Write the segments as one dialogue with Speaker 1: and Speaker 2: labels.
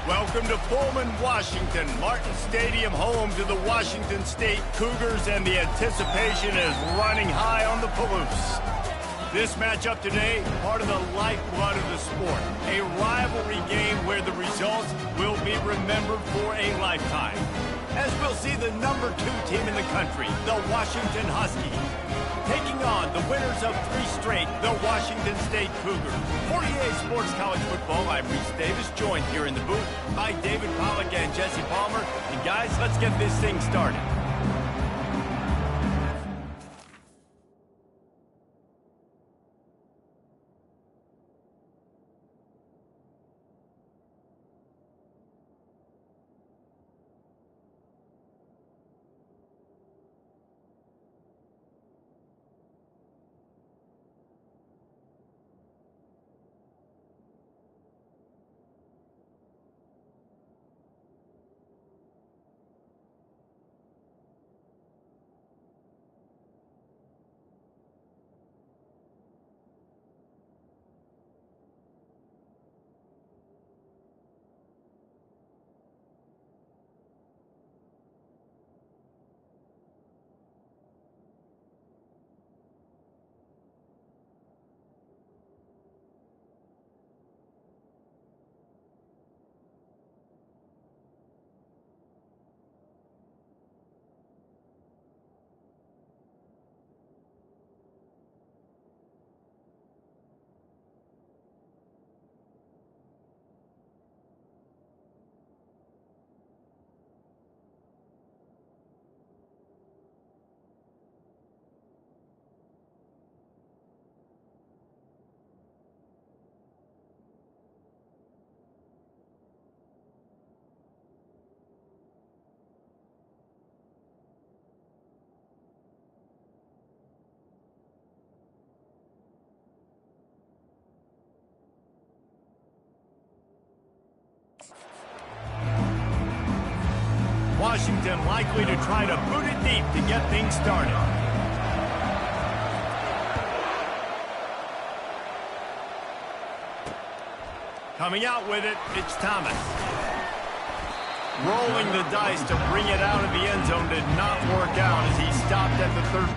Speaker 1: Welcome to Pullman, Washington. Martin Stadium, home to the Washington State Cougars, and the anticipation is running high on the Palouse. This matchup today, part of the lifeblood of the sport. A rivalry game where the results will be remembered for a lifetime. As we'll see the number 2 team in the country, the Washington Huskies, taking on the winners of 3 straight, the Washington State Cougars. For EA Sports College Football, I'm Reese Davis, joined here in the booth by David Pollack and Jesse Palmer. And guys, let's get this thing started. Washington likely to try to boot it deep to get things started. Coming out with it, it's Thomas. Rolling the dice to bring it out of the end zone did not work out as he stopped at the 30.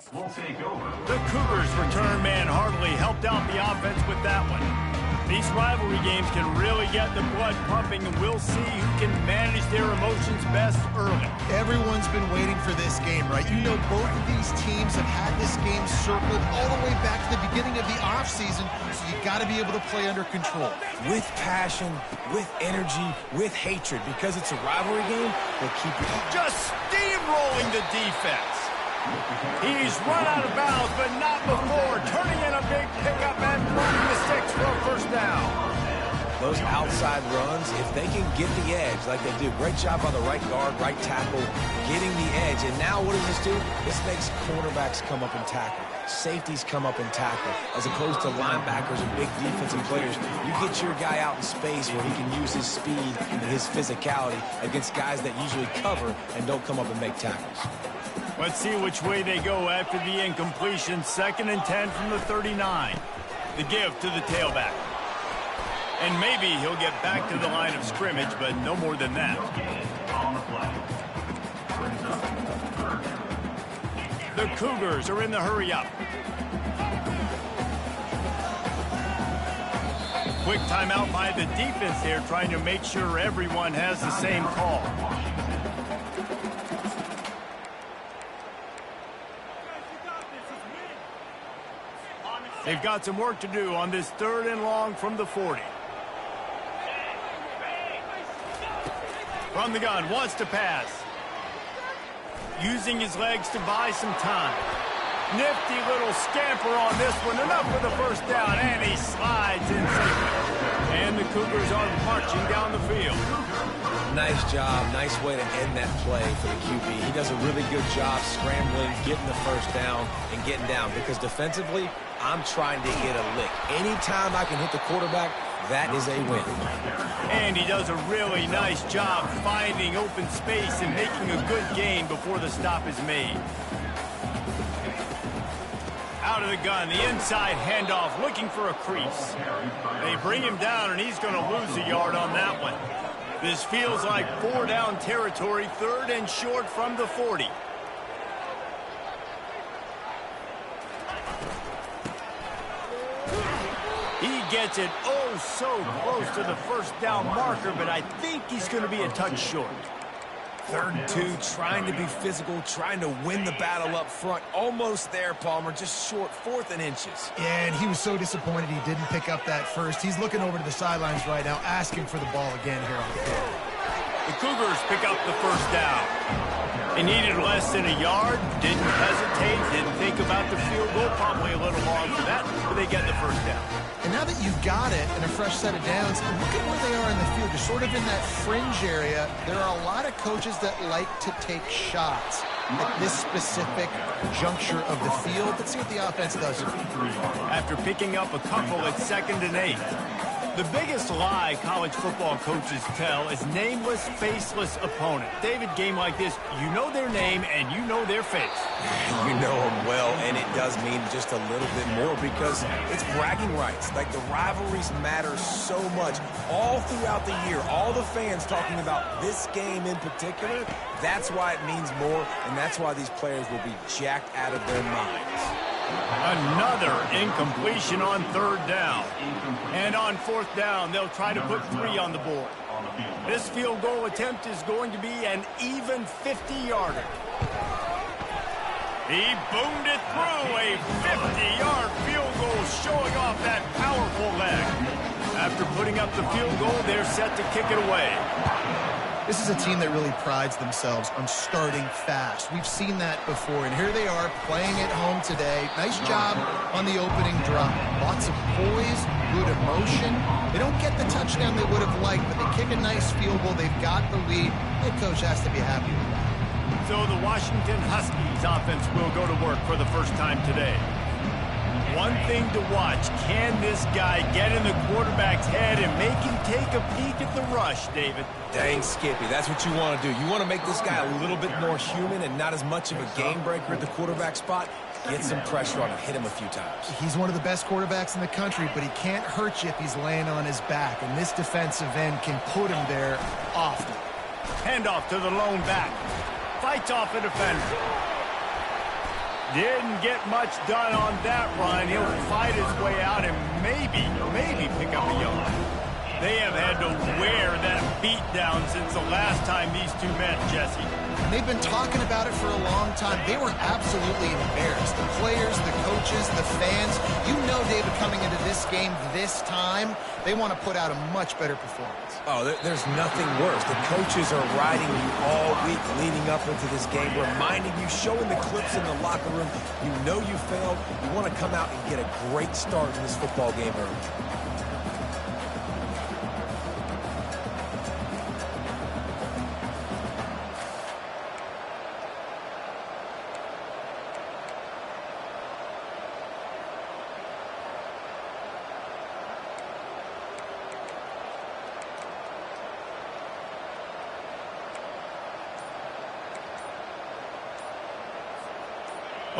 Speaker 2: Will take over.
Speaker 1: The Cougars' return man hardly helped out the offense with that one. These rivalry games can really get the blood pumping, and we'll see who can manage their emotions best early.
Speaker 3: Everyone's been waiting for this game, right? You know, both of these teams have had this game circled all the way back to the beginning of the offseason, so you got to be able to play under control.
Speaker 4: With passion, with energy, with hatred, because it's a rivalry game, we'll keep it up.
Speaker 1: Just steamrolling the defense. He's run out of bounds, but not before turning in a big pickup and running the sticks for a first down.
Speaker 4: those outside runs, if they can get the edge like they do, great job by the right guard, right tackle, getting the edge. And now what does this do? This makes cornerbacks come up and tackle. Safeties come up and tackle, as opposed to linebackers and big defensive players. You get your guy out in space where he can use his speed and his physicality against guys that usually cover and don't come up and make tackles.
Speaker 1: Let's see which way they go after the incompletion. 2nd and 10 from the 39. The give to the tailback. And maybe he'll get back to the line of scrimmage, but no more than that. The Cougars are in the hurry-up. Quick timeout by the defense here, trying to make sure everyone has the same call. They've got some work to do on this 3rd and long from the 40. From the gun, wants to pass. Using his legs to buy some time. Nifty little scamper on this one. Enough for the first down, and he slides in safely. And the Cougars are marching down the field.
Speaker 4: Nice job. Nice way to end that play for the QB. He does a really good job scrambling, getting the first down, and getting down. Because defensively, I'm trying to get a lick. Anytime I can hit the quarterback, that is a win.
Speaker 1: And he does a really nice job finding open space and making a good gain before the stop is made. Out of the gun, the inside handoff, looking for a crease. They bring him down, and he's going to lose a yard on that one. This feels like 4-down territory, 3rd and short from the 40. He gets it oh so close to the first down marker, but I think he's going to be a touch short.
Speaker 4: 3rd and 2, trying to be physical, trying to win the battle up front. Almost there, Palmer, just short, 4th and inches.
Speaker 3: Yeah, and he was so disappointed he didn't pick up that first. He's looking over to the sidelines right now, asking for the ball again here on the field.
Speaker 1: The Cougars pick up the first down. They needed less than a yard, didn't hesitate, didn't think about the field goal, probably a little long for that, but they get the first down.
Speaker 3: And now that you've got it and a fresh set of downs, look at where they are in the field. You're sort of in that fringe area. There are a lot of coaches that like to take shots at this specific juncture of the field. Let's see what the offense does.
Speaker 1: After picking up a couple at 2nd and 8. The biggest lie college football coaches tell is nameless, faceless opponent. David, game like this, you know their name and you know their face.
Speaker 4: You know them well, and it does mean just a little bit more because it's bragging rights. Like, the rivalries matter so much all throughout the year. All the fans talking about this game in particular, that's why it means more, and that's why these players will be jacked out of their minds.
Speaker 1: Another incompletion on 3rd down. And on 4th down, they'll try to put 3 on the board. This field goal attempt is going to be an even 50-yarder. He boomed it through, a 50-yard field goal showing off that powerful leg. After putting up the field goal, they're set to kick it away.
Speaker 3: This is a team that really prides themselves on starting fast. We've seen that before, and here they are playing at home today. Nice job on the opening drop. Lots of poise, good emotion. They don't get the touchdown they would have liked, but they kick a nice field goal. They've got the lead. Head coach has to be happy with that.
Speaker 1: So the Washington Huskies offense will go to work for the first time today. One thing to watch, can this guy get in the quarterback's head and make him take a peek at the rush, David?
Speaker 4: Dang, Skippy, that's what you want to do. You want to make this guy a little bit more human and not as much of a game breaker at the quarterback spot. Get some pressure on him, hit him a few times.
Speaker 3: He's one of the best quarterbacks in the country, but he can't hurt you if he's laying on his back, and this defensive end can put him there often.
Speaker 1: Handoff to the lone back. Fights off a defender. Didn't get much done on that run. He'll fight his way out and maybe pick up a yard. They have had to wear that beat down since the last time these two met, Jesse.
Speaker 3: And they've been talking about it for a long time. They were absolutely embarrassed. The players, the coaches, the fans. You know, David, coming into this game this time, they want to put out a much better performance.
Speaker 4: Oh, there's nothing worse. The coaches are riding you all week leading up into this game, reminding you, showing the clips in the locker room. You know you failed. You want to come out and get a great start in this football game early.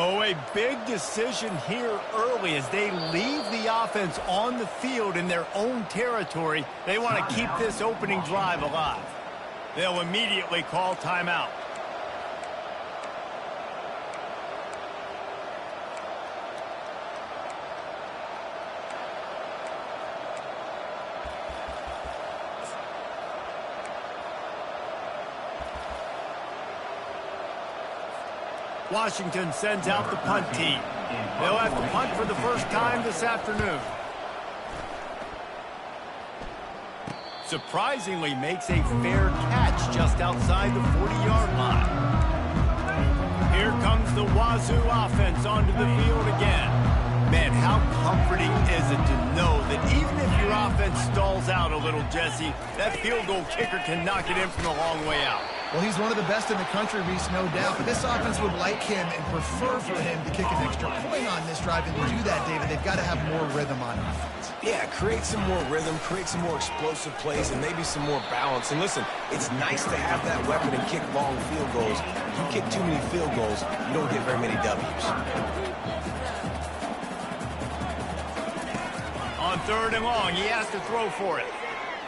Speaker 1: Oh, a big decision here early as they leave the offense on the field in their own territory. They want to keep this opening drive alive. They'll immediately call timeout. Washington sends out the punt team. They'll have to punt for the first time this afternoon. Surprisingly makes a fair catch just outside the 40-yard line. Here comes the Wazoo offense onto the field again. Man, how comforting is it to know that even if your offense stalls out a little, Jesse, that field goal kicker can knock it in from a long way out.
Speaker 3: Well, he's one of the best in the country, Reese, no doubt. But this offense would like him and prefer for him to kick an extra point on this drive. And to do that, David, they've got to have more rhythm on offense.
Speaker 4: Yeah, create some more rhythm, create some more explosive plays, and maybe some more balance. And listen, it's nice to have that weapon and kick long field goals. If you kick too many field goals, you don't get very many W's.
Speaker 1: On 3rd and long, he has to throw for it.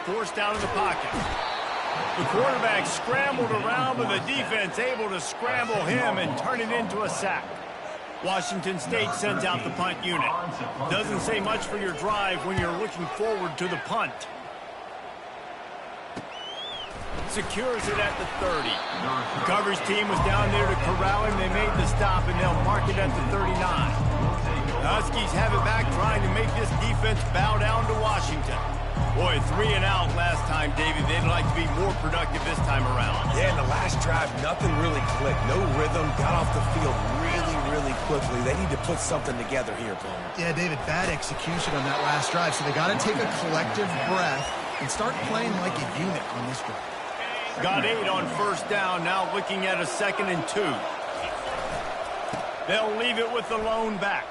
Speaker 1: Forced out of the pocket. The quarterback scrambled around, but the defense able to scramble him and turn it into a sack. Washington State sends out the punt unit. Doesn't say much for your drive when you're looking forward to the punt. Secures it at the 30. The coverage team was down there to corral him. They made the stop, and they'll mark it at the 39. The Huskies have it back, trying to make this defense bow down to Washington. Boy, 3 and out last time, David. They'd like to be more productive this time around.
Speaker 4: Yeah, in the last drive, nothing really clicked. No rhythm, got off the field really quickly. They need to put something together here, Paul.
Speaker 3: Yeah, David, bad execution on that last drive. So they got to take a collective breath and start playing like a unit on this drive.
Speaker 1: Got 8 on 1st down, now looking at a 2nd and 2. They'll leave it with the lone back.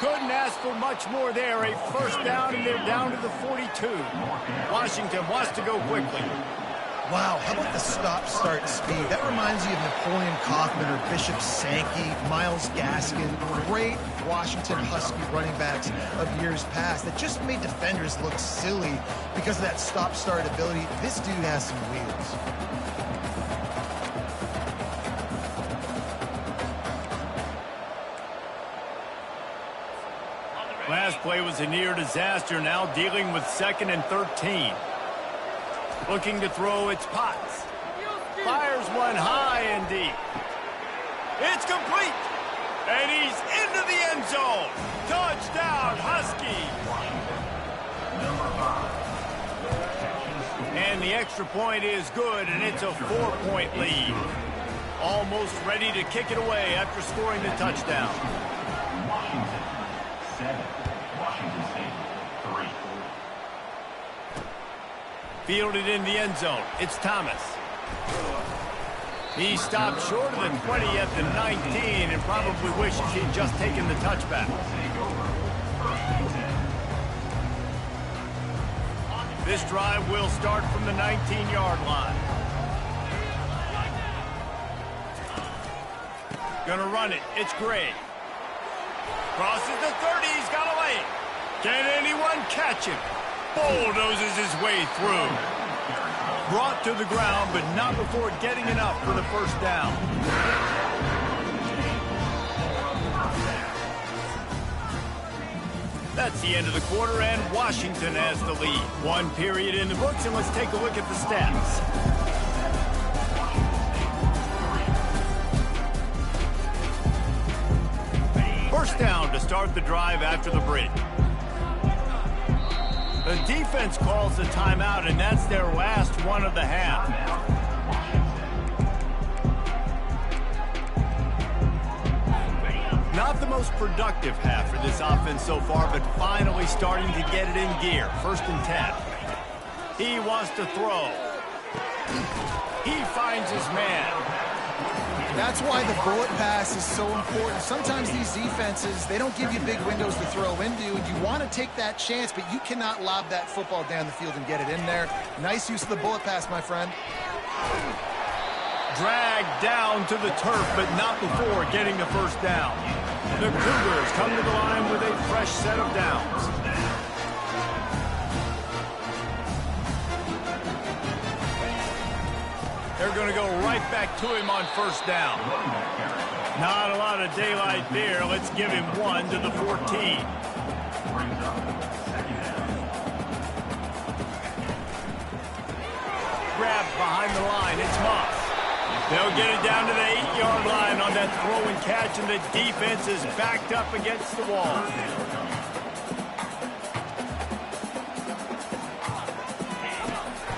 Speaker 1: Couldn't ask for much more there. A 1st down, and they're down to the 42. Washington wants to go quickly.
Speaker 3: Wow, how about the stop-start speed? That reminds you of Napoleon Kaufman or Bishop Sankey, Myles Gaskin, great Washington Husky running backs of years past that just made defenders look silly because of that stop-start ability. This dude has some wheels.
Speaker 1: Last play was a near disaster, now dealing with 2nd and 13. Looking to throw, it's Potts. Fires one high and deep. It's complete. And he's into the end zone. Touchdown, Huskies. And the extra point is good, and it's a 4-point lead. Almost ready to kick it away after scoring the touchdown.
Speaker 2: Washington 7, Washington State 3.
Speaker 1: Fielded in the end zone. It's Thomas. He stopped short of the 20 at the 19 and probably wishes he'd just taken the touchback. This drive will start from the 19-yard line. Gonna run it. It's Gray. Crosses the 30. He's got a lane. Can anyone catch him? Bulldozes his way through. Brought to the ground, but not before getting enough for the 1st down. That's the end of the quarter, and Washington has the lead. 1 period in the books, and let's take a look at the stats. First down to start the drive after the break. The defense calls the timeout, and that's their last one of the half. Not the most productive half for this offense so far, but finally starting to get it in gear. 1st and 10. He wants to throw. He finds his man.
Speaker 3: That's why the bullet pass is so important. Sometimes these defenses, they don't give you big windows to throw into, and you want to take that chance, but you cannot lob that football down the field and get it in there. Nice use of the bullet pass, my friend.
Speaker 1: Dragged down to the turf, but not before getting the first down. The Cougars come to the line with a fresh set of downs. They're going to go right back to him on first down. Not a lot of daylight there. Let's give him one to the 14. Grab behind the line. It's Moss. They'll get it down to the 8-yard line on that throw and catch, and the defense is backed up against the wall.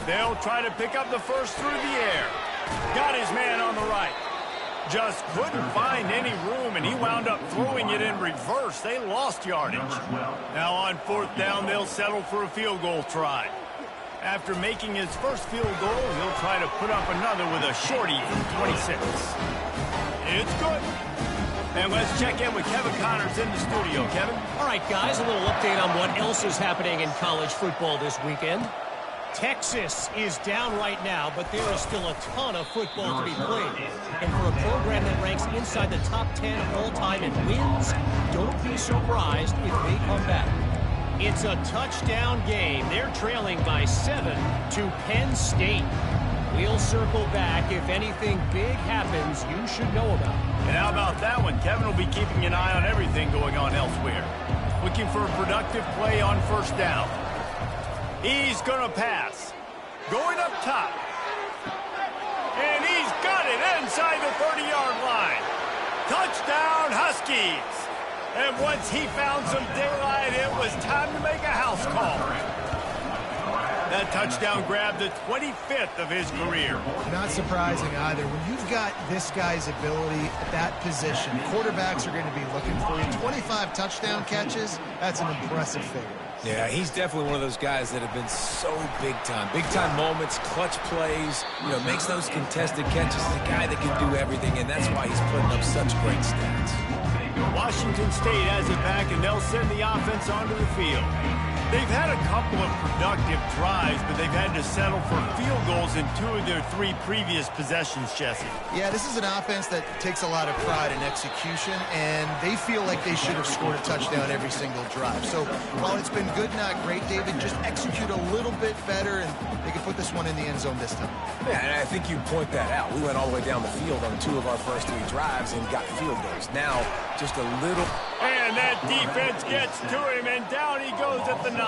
Speaker 1: They'll try to pick up the first through the air. Got his man on the right. Just couldn't find any room, and he wound up throwing it in reverse. They lost yardage. Now on fourth down, they'll settle for a field goal try. After making his first field goal, he'll try to put up another with a shorty from 26. It's good. And let's check in with Kevin Connors in the studio. Kevin?
Speaker 5: All right, guys, a little update on what else is happening in college football this weekend. Texas is down right now, but there is still a ton of football to be played. And for a program that ranks inside the top 10 all-time in wins, don't be surprised if they come back. It's a touchdown game. They're trailing by 7 to Penn State. We'll circle back. If anything big happens, you should know about it.
Speaker 1: And how about that one? Kevin will be keeping an eye on everything going on elsewhere. Looking for a productive play on first down. He's going to pass. Going up top. And he's got it inside the 30-yard line. Touchdown, Huskies. And once he found some daylight, it was time to make a house call. That touchdown grabbed the 25th of his career.
Speaker 3: Not surprising either. When you've got this guy's ability at that position, quarterbacks are going to be looking for you. 25 touchdown catches, that's an impressive figure.
Speaker 4: Yeah, he's definitely one of those guys that have been so big time. Big time moments, clutch plays, makes those contested catches. He's a guy that can do everything, and that's why he's putting up such great stats.
Speaker 1: Washington State has it back, and they'll send the offense onto the field. They've had a couple of productive drives, but they've had to settle for field goals in 2 of their 3 previous possessions, Jesse.
Speaker 3: Yeah, this is an offense that takes a lot of pride in execution, and they feel like they should have scored a touchdown every single drive. So while it's been good, not great, David, just execute a little bit better, and they can put this one in the end zone this time.
Speaker 4: Yeah, and I think you point that out. We went all the way down the field on 2 of our first 3 drives and got field goals. Now, just a little...
Speaker 1: And that defense gets to him, and down he goes at the 9.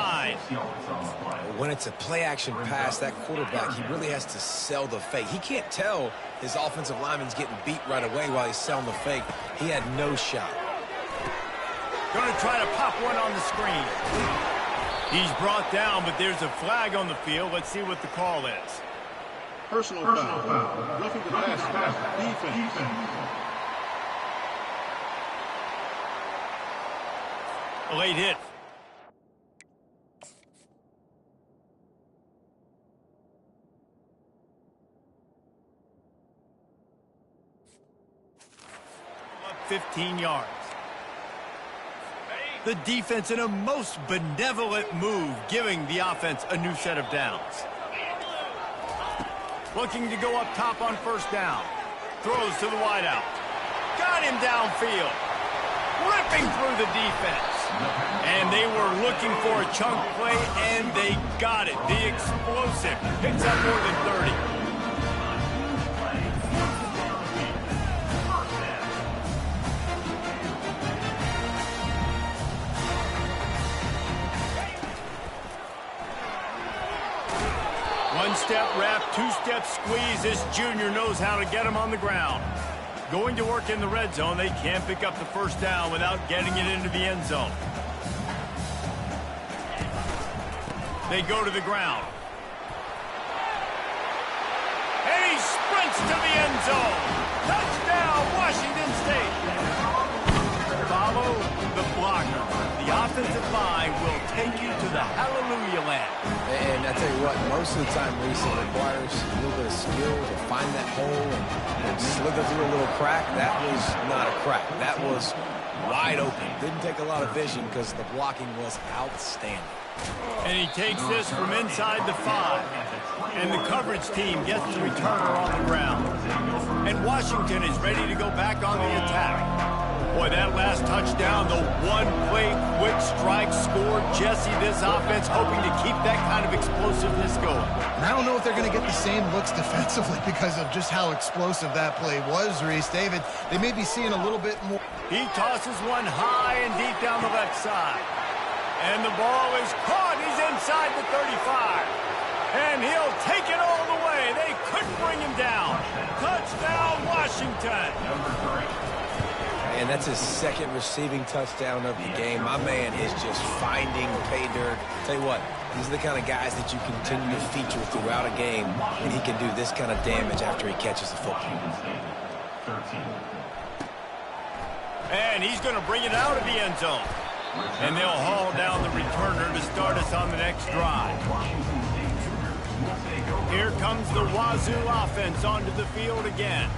Speaker 4: When it's a play-action pass, that quarterback, he really has to sell the fake. He can't tell his offensive lineman's getting beat right away while he's selling the fake. He had no shot.
Speaker 1: Going to try to pop one on the screen. He's brought down, but there's a flag on the field. Let's see what the call is.
Speaker 6: Personal foul. Roughing the pass. Defense.
Speaker 1: A late hit. Up 15 yards. The defense in a most benevolent move, giving the offense a new set of downs. Looking to go up top on first down. Throws to the wideout. Got him downfield. Ripping through the defense. And they were looking for a chunk play, and they got it. The explosive picks up more than 30. One-step wrap, two-step squeeze. This junior knows how to get him on the ground. Going to work in the red zone. They can't pick up the first down without getting it into the end zone. They go to the ground. And he sprints to the end zone. Touchdown, Washington State. Follow the blocker. The offensive line will take you to the hallelujah land.
Speaker 4: And I tell you what, most of the time, Reese, it requires a little bit of skill to find that hole and slither through a little crack. That was not a crack. That was wide open. Didn't take a lot of vision because the blocking was outstanding.
Speaker 1: And he takes this from inside the 5. And the coverage team gets the returner on the ground. And Washington is ready to go back on the attack. Boy, that last touchdown, the one-play quick strike score. Jesse, this offense hoping to keep that kind of explosiveness going.
Speaker 3: And I don't know if they're going to get the same looks defensively because of just how explosive that play was, Reese. David, they may be seeing a little bit more.
Speaker 1: He tosses one high and deep down the left side. And the ball is caught. He's inside the 35. And he'll take it all the way. They couldn't bring him down. Touchdown, Washington.
Speaker 4: And that's his second receiving touchdown of the game. My man is just finding pay dirt. Tell you what, these are the kind of guys that you continue to feature throughout a game, and he can do this kind of damage after he catches the football.
Speaker 1: And he's going to bring it out of the end zone. And they'll haul down the returner to start us on the next drive. Here comes the Wazoo offense onto the field again.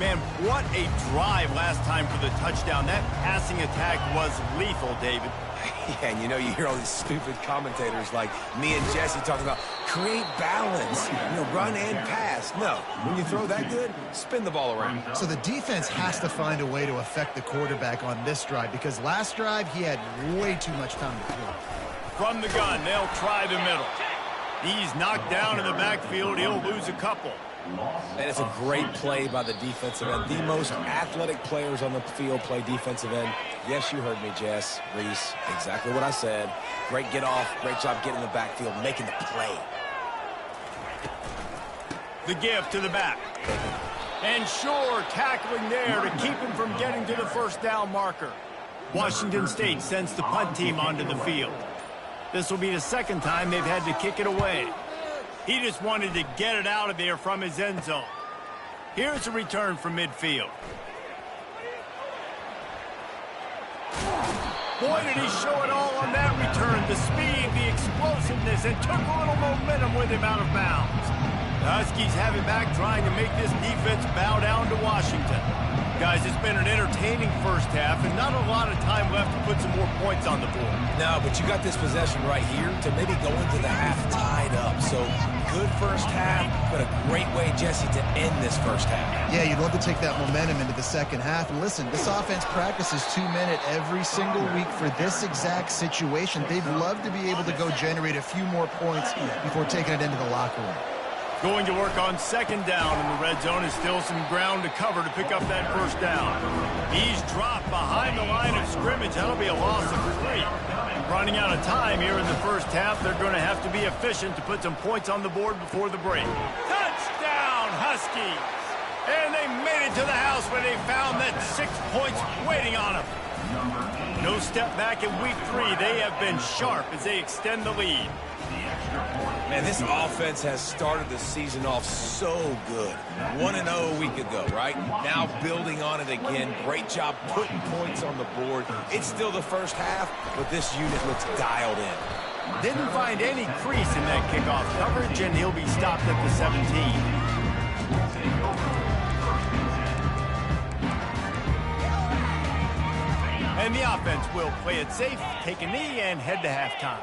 Speaker 1: Man, what a drive last time for the touchdown. That passing attack was lethal, David.
Speaker 4: Yeah, and you know, you hear all these stupid commentators like me and Jesse talking about create balance, run and pass. No, when you throw that good, spin the ball around.
Speaker 3: So the defense has to find a way to affect the quarterback on this drive because last drive he had way too much time to throw.
Speaker 1: From the gun, they'll try the middle. He's knocked down in the backfield. He'll lose a couple.
Speaker 4: And it's a great play by the defensive end. The most athletic players on the field play defensive end. Yes, you heard me, Jess, Reese. Exactly what I said. Great get off. Great job getting in the backfield, making the play.
Speaker 1: The give to the back. And sure, tackling there to keep him from getting to the first down marker. Washington State sends the punt team onto the field. This will be the second time they've had to kick it away. He just wanted to get it out of there from his end zone. Here's a return from midfield. Boy, did he show it all on that return. The speed, the explosiveness, and took a little momentum with him out of bounds. The Huskies have it back trying to make this defense bow down to Washington. Guys, it's been an entertaining first half and not a lot of time left to put some more points on the board.
Speaker 4: No, but you got this possession right here to maybe go into the half tied up. So good first half, but a great way, Jesse, to end this first half.
Speaker 3: Yeah, you'd love to take that momentum into the second half. And listen, this offense practices 2-minute every single week for this exact situation. They'd love to be able to go generate a few more points before taking it into the locker room.
Speaker 1: Going to work on second down in the red zone is still some ground to cover to pick up that first down. He's dropped behind the line of scrimmage. That'll be a loss of 3. Running out of time here in the first half. They're going to have to be efficient to put some points on the board before the break. Touchdown, Huskies! And they made it to the house where they found that 6 points waiting on them. No step back in week 3. They have been sharp as they extend the lead.
Speaker 4: Man, this offense has started the season off so good. 1-0 a week ago, right? Now building on it again. Great job putting points on the board. It's still the first half, but this unit looks dialed in.
Speaker 1: Didn't find any crease in that kickoff coverage, and he'll be stopped at the 17. And the offense will play it safe, take a knee, and head to halftime.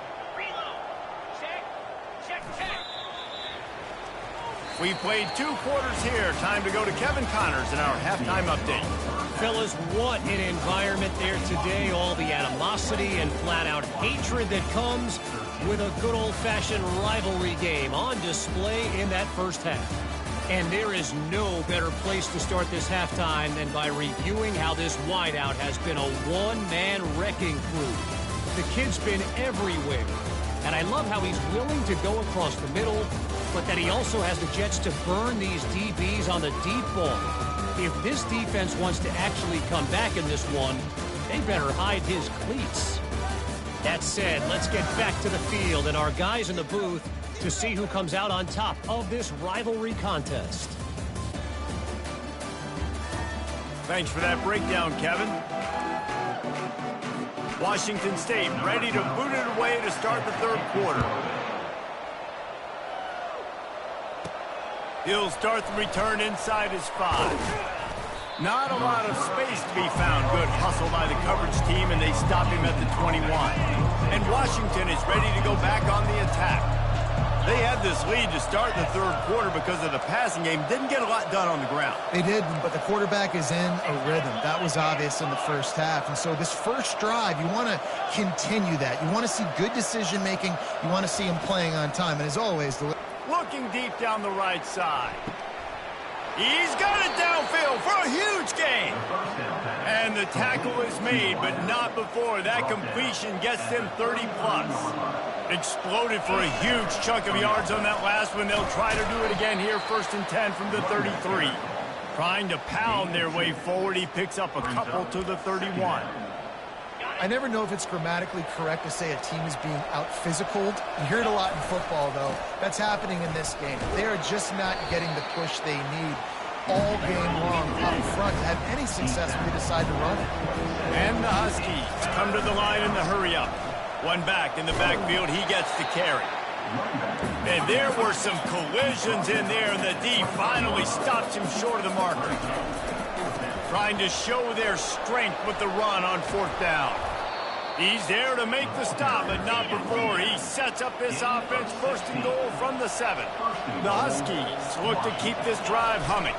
Speaker 1: We played 2 quarters here. Time to go to Kevin Connors in our halftime update.
Speaker 5: Fellas, what an environment there today. All the animosity and flat-out hatred that comes with a good old-fashioned rivalry game on display in that first half. And there is no better place to start this halftime than by reviewing how this wideout has been a one-man wrecking crew. The kid's been everywhere. And I love how he's willing to go across the middle, but that he also has the jets to burn these DBs on the deep ball. If this defense wants to actually come back in this one, they better hide his cleats. That said, let's get back to the field and our guys in the booth to see who comes out on top of this rivalry contest.
Speaker 1: Thanks for that breakdown, Kevin. Washington State ready to boot it away to start the third quarter. He'll start the return inside his 5. Not a lot of space to be found. Good hustle by the coverage team, and they stop him at the 21. And Washington is ready to go back on the attack. They had this lead to start the third quarter because of the passing game. Didn't get a lot done on the ground.
Speaker 3: They didn't, but the quarterback is in a rhythm. That was obvious in the first half. And so this first drive, you want to continue that. You want to see good decision-making. You want to see him playing on time. And as always,
Speaker 1: looking deep down the right side. He's got it downfield for a huge gain. And the tackle is made, but not before that completion gets them 30+. Exploded for a huge chunk of yards on that last one. They'll try to do it again here, 1st and 10 from the 33. Trying to pound their way forward. He picks up a couple to the 31.
Speaker 3: I never know if it's grammatically correct to say a team is being out-physicaled. You hear it a lot in football, though. That's happening in this game. They are just not getting the push they need all game long up front to have any success when they decide to run it.
Speaker 1: And the Huskies come to the line in the hurry-up. One back in the backfield. He gets the carry. And there were some collisions in there, and the D finally stops him short of the marker. Trying to show their strength with the run on 4th down. He's there to make the stop, but not before. He sets up this offense 1st and goal from the 7. The Huskies look to keep this drive humming.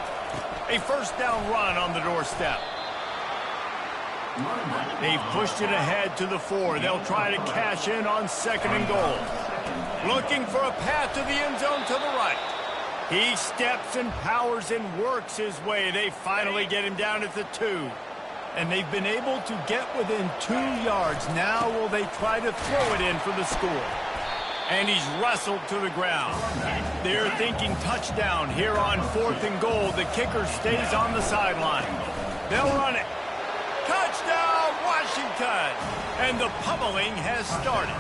Speaker 1: A 1st down run on the doorstep. They've pushed it ahead to the 4. They'll try to cash in on 2nd and goal. Looking for a path to the end zone to the right. He steps and powers and works his way. They finally get him down at the 2. And they've been able to get within 2 yards. Now will they try to throw it in for the score? And he's wrestled to the ground. They're thinking touchdown here on 4th and goal. The kicker stays on the sideline. They'll run it. Touchdown, Washington! And the pummeling has started.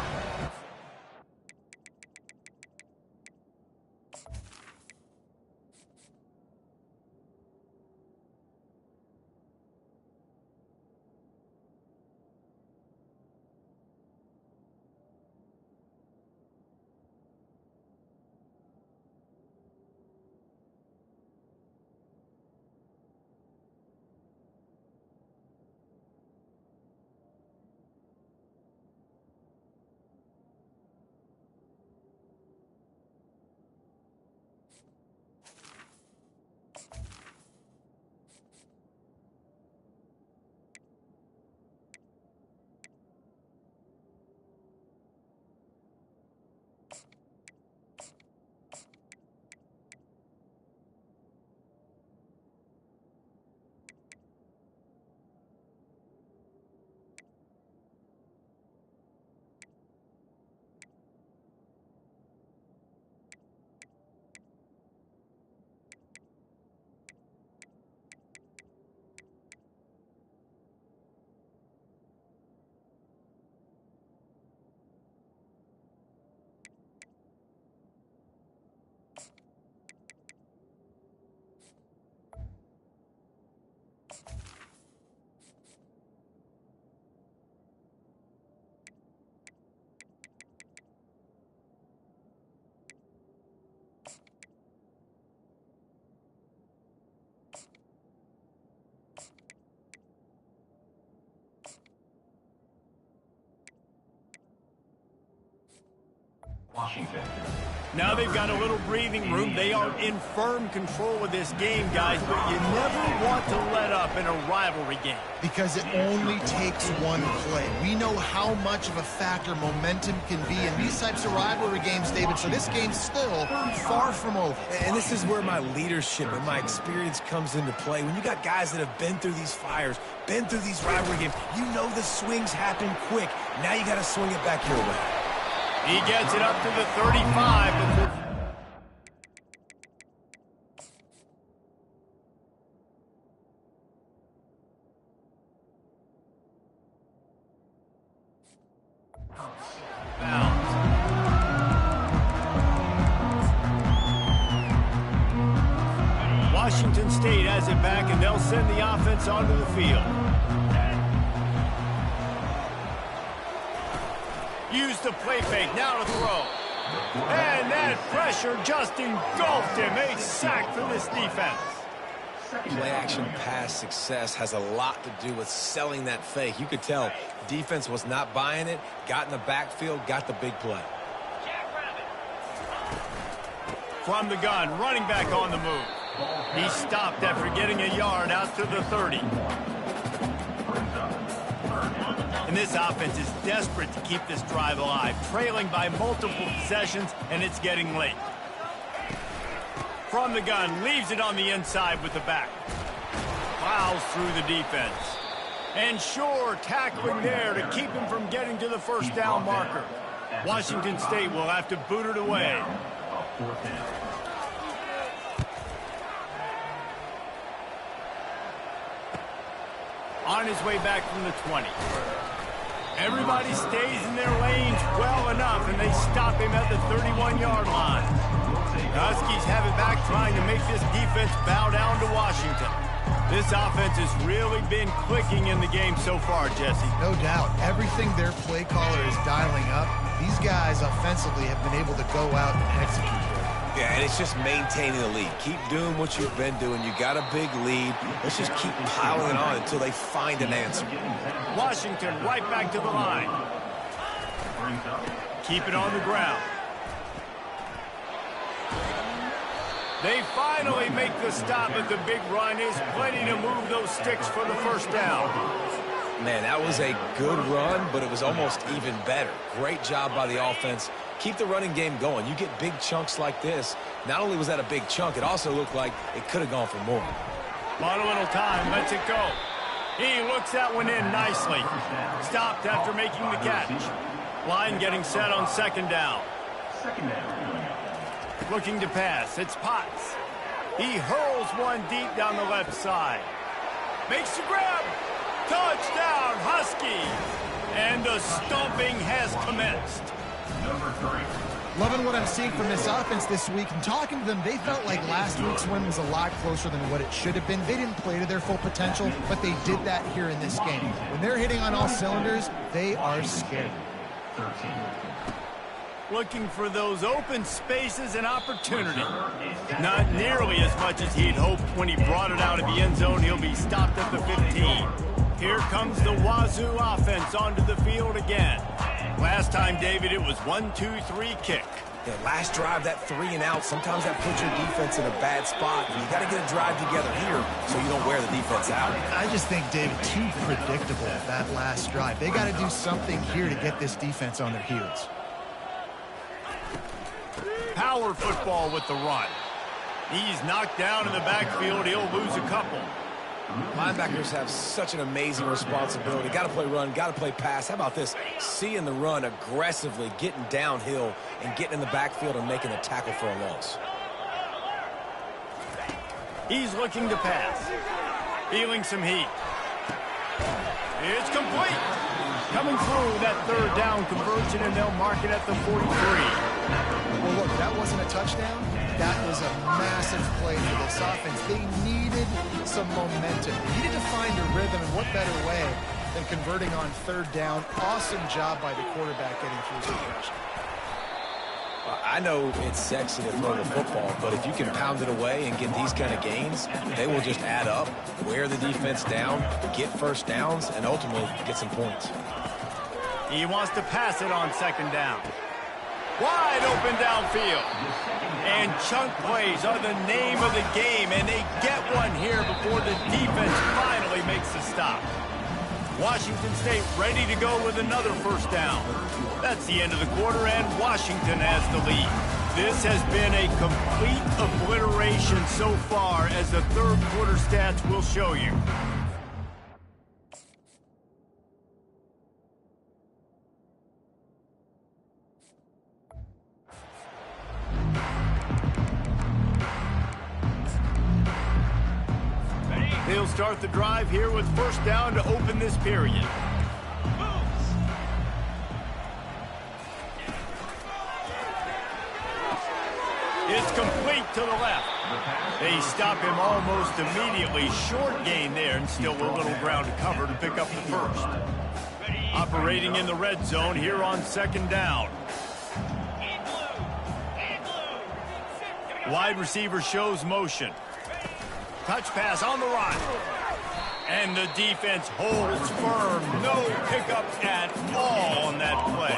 Speaker 2: Washington.
Speaker 1: Now they've got a little breathing room. They are in firm control of this game, guys, but you never want to let up in a rivalry game.
Speaker 3: Because it only takes one play. We know how much of a factor momentum can be in these types of rivalry games, David, so this game's still far from over.
Speaker 4: And this is where my leadership and my experience comes into play. When you got guys that have been through these fires, been through these rivalry games, you know the swings happen quick. Now you got to swing it back your way.
Speaker 1: He gets it up to the 35. Washington State has it back, and they'll send the offense onto the field. Use the play fake, now to throw. And that pressure just engulfed him. A sack for this defense.
Speaker 4: Play-action pass success has a lot to do with selling that fake. You could tell defense was not buying it, got in the backfield, got the big play.
Speaker 1: From the gun, running back on the move. He stopped after getting a yard out to the 30. And this offense is desperate to keep this drive alive, trailing by multiple possessions, and it's getting late. From the gun, leaves it on the inside with the back. Plows through the defense. And sure, tackling there to keep him from getting to the first down marker. Washington State will have to boot it away. On his way back from the 20. Everybody stays in their lanes well enough, and they stop him at the 31-yard line. The Huskies have it back, trying to make this defense bow down to Washington. This offense has really been clicking in the game so far, Jesse.
Speaker 3: No doubt. Everything their play caller is dialing up, these guys offensively have been able to go out and execute there.
Speaker 4: Yeah, and it's just maintaining the lead. Keep doing what you've been doing. You got a big lead. Let's just keep piling it on until they find an answer.
Speaker 1: Washington right back to the line. Keep it on the ground. They finally make the stop at the big run. Is plenty to move those sticks for the first down.
Speaker 4: Man, that was a good run, but it was almost even better. Great job by the offense. Keep the running game going. You get big chunks like this. Not only was that a big chunk, it also looked like it could have gone for more.
Speaker 1: On a little time, lets it go. He looks that one in nicely. Stopped after making the catch. Line getting set on second down. Looking to pass. It's Potts. He hurls one deep down the left side. Makes the grab. Touchdown, Huskies. And the stomping has commenced.
Speaker 3: Loving what I'm seeing from this offense this week. And talking to them, they felt like last week's win was a lot closer than what it should have been. They didn't play to their full potential, but they did that here in this game. When they're hitting on all cylinders, they are scary.
Speaker 1: Looking for those open spaces and opportunity. Not nearly as much as he'd hoped when he brought it out of the end zone. He'll be stopped at the 15. Here comes the Wazoo offense onto the field again. Last time, David, it was 1-2-3 kick.
Speaker 4: Yeah, last drive, that 3 and out, sometimes that puts your defense in a bad spot. You got to get a drive together here so you don't wear the defense out.
Speaker 3: I just think, David, too predictable, that last drive. They got to do something here to get this defense on their heels.
Speaker 1: Power football with the run. He's knocked down in the backfield. He'll lose a couple.
Speaker 4: Linebackers have such an amazing responsibility. Got to play run, got to play pass. How about this? Seeing the run aggressively, getting downhill, and getting in the backfield and making a tackle for a loss.
Speaker 1: He's looking to pass. Feeling some heat. It's complete. Coming through that third down conversion, and they'll mark it at the 43.
Speaker 3: Well, look, that wasn't a touchdown. That was a massive play for this offense. They needed some momentum. They needed to find a rhythm, and what better way than converting on third down. Awesome job by the quarterback getting through the pressure.
Speaker 4: I know it's sexy to throw the football, but if you can pound it away and get these kind of gains, they will just add up, wear the defense down, get first downs, and ultimately get some points.
Speaker 1: He wants to pass it on second down. Wide open downfield. And chunk plays are the name of the game, and they get one here before the defense finally makes the stop. Washington State ready to go with another first down. That's the end of the quarter, and Washington has the lead. This has been a complete obliteration so far, as the third quarter stats will show you. They'll start the drive here with first down to open this period. It's complete to the left. They stop him almost immediately. Short gain there, and still a little ground to cover to pick up the first. Operating in the red zone here on second down. Wide receiver shows motion. Touch pass on the run. And the defense holds firm. No pickups at all on that play.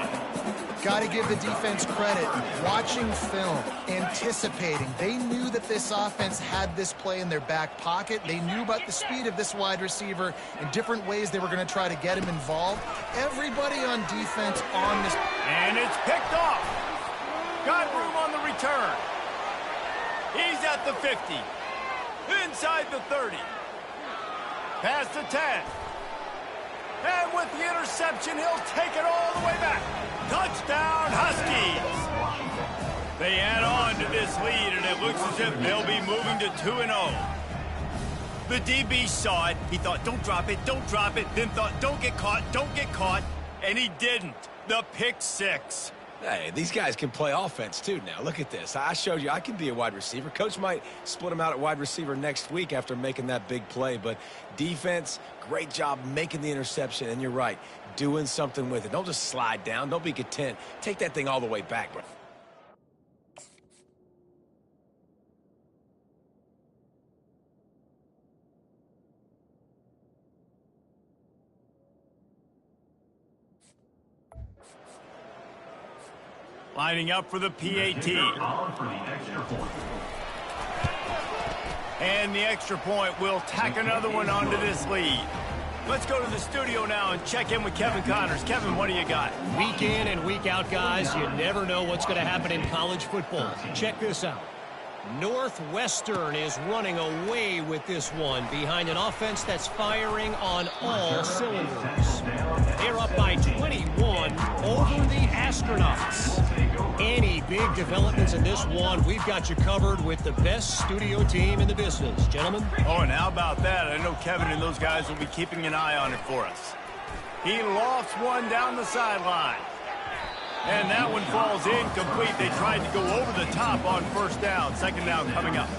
Speaker 3: Got to give the defense credit. Watching film, anticipating. They knew that this offense had this play in their back pocket. They knew about the speed of this wide receiver and different ways they were going to try to get him involved. Everybody on defense on this.
Speaker 1: And it's picked off. Got room on the return. He's at the 50. Inside the 30. Past the 10. And with the interception, he'll take it all the way back. Touchdown, Huskies. They add on to this lead, and it looks as if they'll be moving to 2-0. The DB saw it. He thought, don't drop it, don't drop it. Then thought, don't get caught. And he didn't. The pick six.
Speaker 4: Hey, these guys can play offense, too, now. Look at this. I showed you I can be a wide receiver. Coach might split him out at wide receiver next week after making that big play. But defense, great job making the interception. And you're right, doing something with it. Don't just slide down. Don't be content. Take that thing all the way back, bro.
Speaker 1: Lining up for the PAT. And the extra point will tack another one onto this lead. Let's go to the studio now and check in with Kevin Connors. Kevin, what do you got?
Speaker 5: Week in and week out, guys, you never know what's going to happen in college football. Check this out. Northwestern is running away with this one behind an offense that's firing on all cylinders. They're up by 21 over the Astronauts. Any big developments in this one, we've got you covered with the best studio team in the business. Gentlemen?
Speaker 1: Oh, and how about that? I know Kevin and those guys will be keeping an eye on it for us. He lofts one down the sideline. And that one falls incomplete. They tried to go over the top on first down. Second down coming up.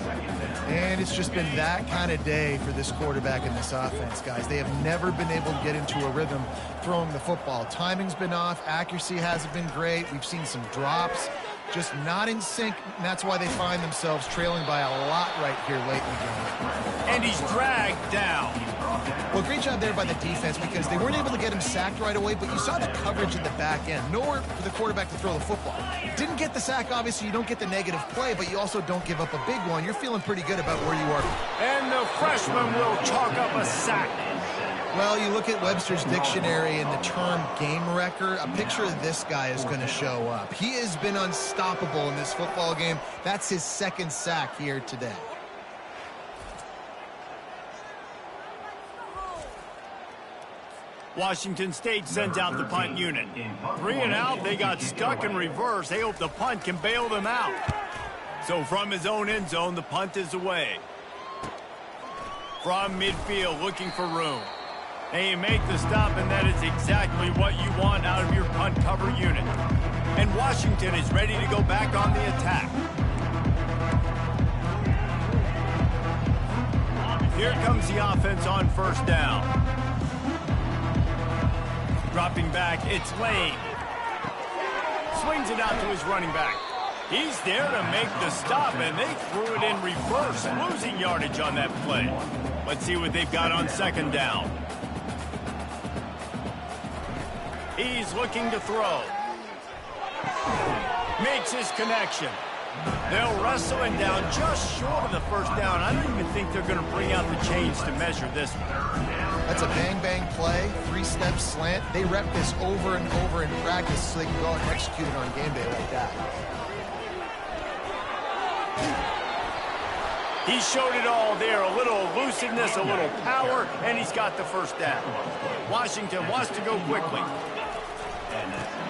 Speaker 3: And it's just been that kind of day for this quarterback and this offense, guys. They have never been able to get into a rhythm throwing the football. Timing's been off. Accuracy hasn't been great. We've seen some drops. Just not in sync, and that's why they find themselves trailing by a lot right here late in the game.
Speaker 1: And he's dragged down.
Speaker 3: Well, great job there by the defense because they weren't able to get him sacked right away, but you saw the coverage in the back end. Nowhere for the quarterback to throw the football. Didn't get the sack, obviously. You don't get the negative play, but you also don't give up a big one. You're feeling pretty good about where you are.
Speaker 1: And the freshman will chalk up a sack.
Speaker 3: Well, you look at Webster's dictionary and the term game wrecker, a picture of this guy is going to show up. He has been unstoppable in this football game. That's his second sack here today.
Speaker 1: Washington State sends out the punt unit. 3 and out, they got stuck in reverse. They hope the punt can bail them out. So from his own end zone, the punt is away. From midfield, looking for room. And you make the stop, and that is exactly what you want out of your punt cover unit. And Washington is ready to go back on the attack. Here comes the offense on first down. Dropping back, it's Lane. Swings it out to his running back. He's there to make the stop, and they threw it in reverse, losing yardage on that play. Let's see what they've got on second down. He's looking to throw. Makes his connection. They'll wrestle him down just short of the first down. I don't even think they're going to bring out the chains to measure this one.
Speaker 3: That's a bang-bang play, 3-step slant. They rep this over and over in practice so they can go out and execute it on game day like that.
Speaker 1: He showed it all there, a little elusiveness, a little power, and he's got the first down. Washington wants to go quickly.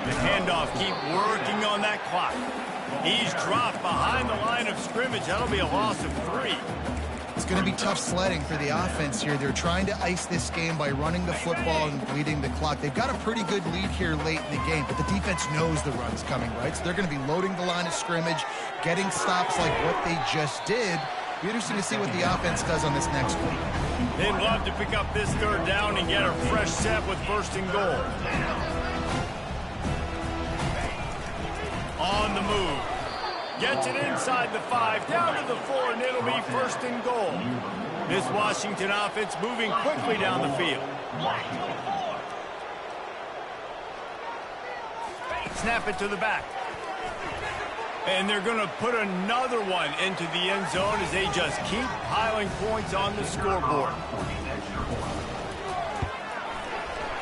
Speaker 1: The handoff, keep working on that clock. He's dropped behind the line of scrimmage. That'll be a loss of 3.
Speaker 3: It's going to be tough sledding for the offense here. They're trying to ice this game by running the football and bleeding the clock. They've got a pretty good lead here late in the game, but the defense knows the run's coming, right? So they're going to be loading the line of scrimmage, getting stops like what they just did. Be interesting to see what the offense does on this next week.
Speaker 1: They'd love to pick up this third down and get a fresh set with first and goal. On the move. Gets it inside the 5, down to the 4, and it'll be first and goal. This Washington offense moving quickly down the field. Snap it to the back. And they're going to put another one into the end zone as they just keep piling points on the scoreboard.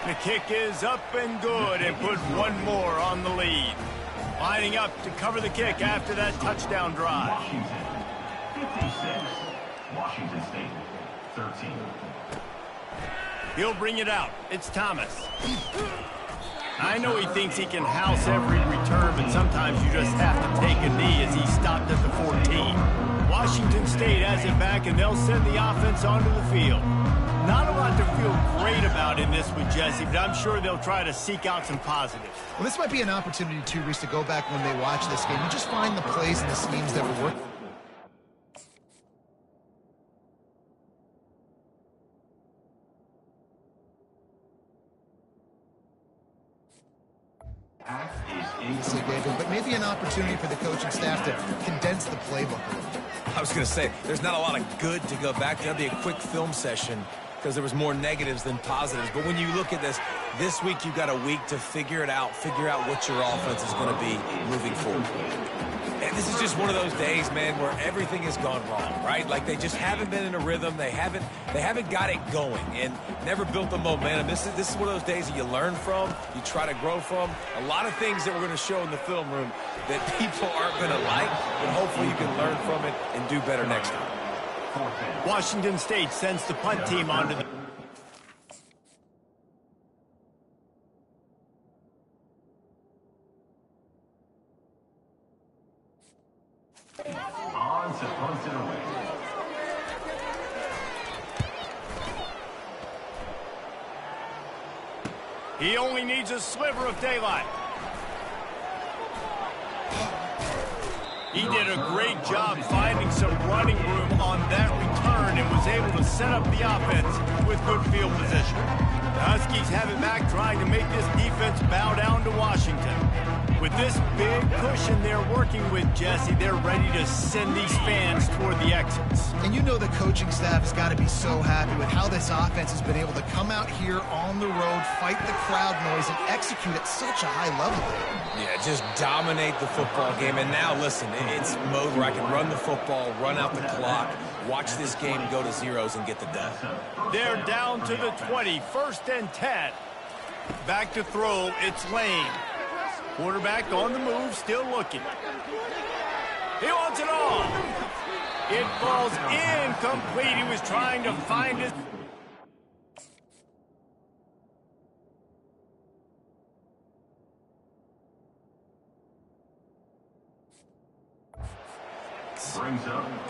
Speaker 1: The kick is up and good and put one more on the lead. Lining up to cover the kick after that touchdown drive.
Speaker 2: Washington, 56. Washington State, 13.
Speaker 1: He'll bring it out. It's Thomas. I know he thinks he can house every return, but sometimes you just have to take a knee as he stopped at the 14. Washington State has it back, and they'll send the offense onto the field. Not a lot to feel great about in this with Jesse, but I'm sure they'll try to seek out some positives.
Speaker 3: Well, this might be an opportunity, too, Reese, to go back when they watch this game. You just find the plays and the schemes that will work. But maybe an opportunity for the coaching staff to condense the playbook a little bit.
Speaker 4: I was going to say, there's not a lot of good to go back to. That'll be a quick film session because there was more negatives than positives. But when you look at this week you've got a week to figure it out, figure out what your offense is going to be moving forward. And this is just one of those days, man, where everything has gone wrong, right? Like they just haven't been in a rhythm. They haven't got it going and never built the momentum. This is one of those days that you learn from, you try to grow from. A lot of things that we're going to show in the film room that people aren't going to like, but hopefully you can learn from it and do better next time.
Speaker 1: Washington State sends the punt team onto the...
Speaker 2: On to punt it away.
Speaker 1: He only needs a sliver of daylight. He did a great job finding some running room on that return and was able to set up the offense with good field position. The Huskies have it back, trying to make this defense bow down to Washington. With this big cushion they're working with, Jesse, they're ready to send these fans toward the exits.
Speaker 3: And you know the coaching staff has got to be so happy with how this offense has been able to come out here on the road, fight the crowd noise, and execute at such a high level.
Speaker 4: Yeah, just dominate the football game. And now, listen, it's mode where I can run the football, run out the clock, watch this game go to zeros and get the dub.
Speaker 1: They're down to the 20, 1st and 10. Back to throw, it's Lane. Quarterback on the move, still looking. He wants it all. It falls incomplete. He was trying to find it.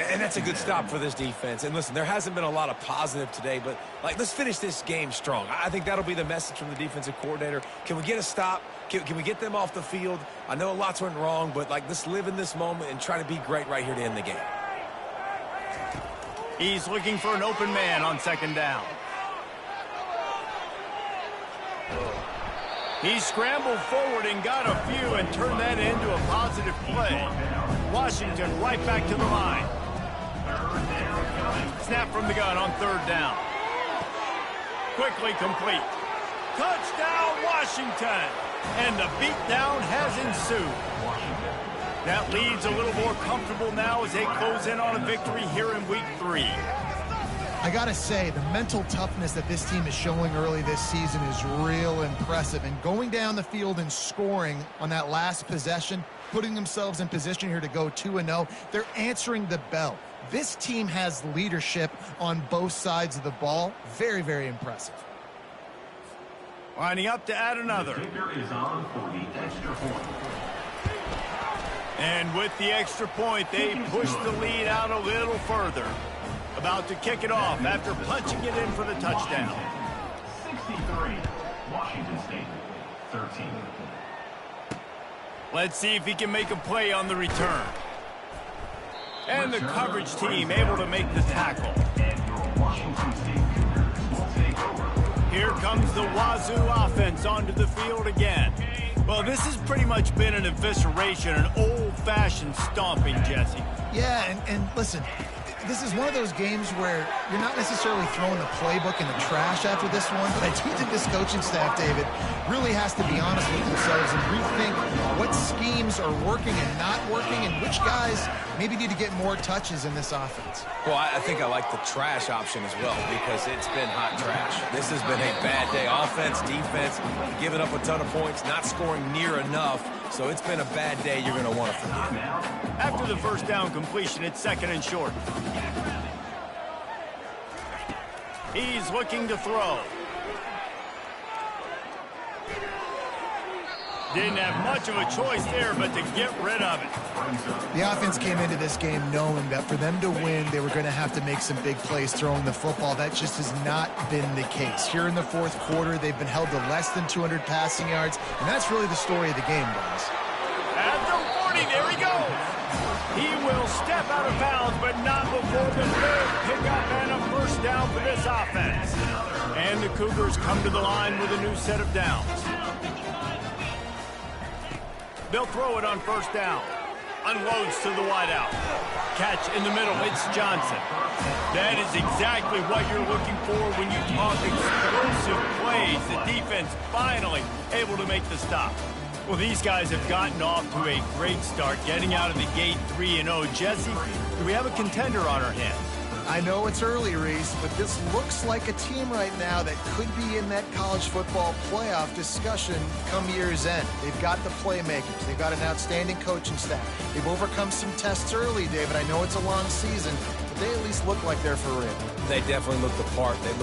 Speaker 4: And that's a good stop for this defense. And listen, there hasn't been a lot of positive today, but let's finish this game strong. I think that'll be the message from the defensive coordinator. Can we get a stop? Can we get them off the field? I know lots went wrong, but let's live in this moment and try to be great right here to end the game.
Speaker 1: He's looking for an open man on 2nd down. He scrambled forward and got a few and turned that into a positive play. Washington right back to the line. Snap from the gun on 3rd down. Quickly complete. Touchdown, Washington! And the beatdown has ensued. That lead's a little more comfortable now as they close in on a victory here in Week 3.
Speaker 3: I gotta say, the mental toughness that this team is showing early this season is real impressive. And going down the field and scoring on that last possession, putting themselves in position here to go 2-0, they're answering the bell. This team has leadership on both sides of the ball. Very, very impressive.
Speaker 1: Lining up to add another.
Speaker 2: The kicker is on for the extra point.
Speaker 1: And with the extra point, they push the lead out a little further. About to kick it off after punching it in for the touchdown.
Speaker 2: 63, Washington State, 13.
Speaker 1: Let's see if he can make a play on the return. And the coverage team able to make the tackle.
Speaker 2: And your Washington State Cougars will take over.
Speaker 1: Here comes the Wazoo offense onto the field again. Well, this has pretty much been an evisceration, an old-fashioned stomping, Jesse.
Speaker 3: Yeah, and listen, this is one of those games where you're not necessarily throwing the playbook in the trash after this one, but I do think this coaching staff, David, really has to be honest with themselves and rethink what schemes are working and not working and which guys maybe need to get more touches in this offense.
Speaker 4: Well, I think I like the trash option as well because it's been hot trash. This has been a bad day. Offense, defense, giving up a ton of points, not scoring near enough. So it's been a bad day you're going to want to forget.
Speaker 1: After the first down completion, it's 2nd and short. He's looking to throw. Didn't have much of a choice there, but to get rid of it.
Speaker 3: The offense came into this game knowing that for them to win, they were going to have to make some big plays throwing the football. That just has not been the case. Here in the fourth quarter, they've been held to less than 200 passing yards, and that's really the story of the game, guys.
Speaker 1: At the 40, there he goes. He will step out of bounds, but not before the third pickup and a first down for this offense. And the Cougars come to the line with a new set of downs. They'll throw it on first down. Unloads to the wideout. Catch in the middle. It's Johnson. That is exactly what you're looking for when you talk explosive plays. The defense finally able to make the stop. Well, these guys have gotten off to a great start, getting out of the gate 3-0. Jesse, do we have a contender on our hands?
Speaker 3: I know it's early, Reese, but this looks like a team right now that could be in that college football playoff discussion come year's end. They've got the playmakers. They've got an outstanding coaching staff. They've overcome some tests early, David. I know it's a long season, but they at least look like they're for real.
Speaker 4: They definitely look the part. They look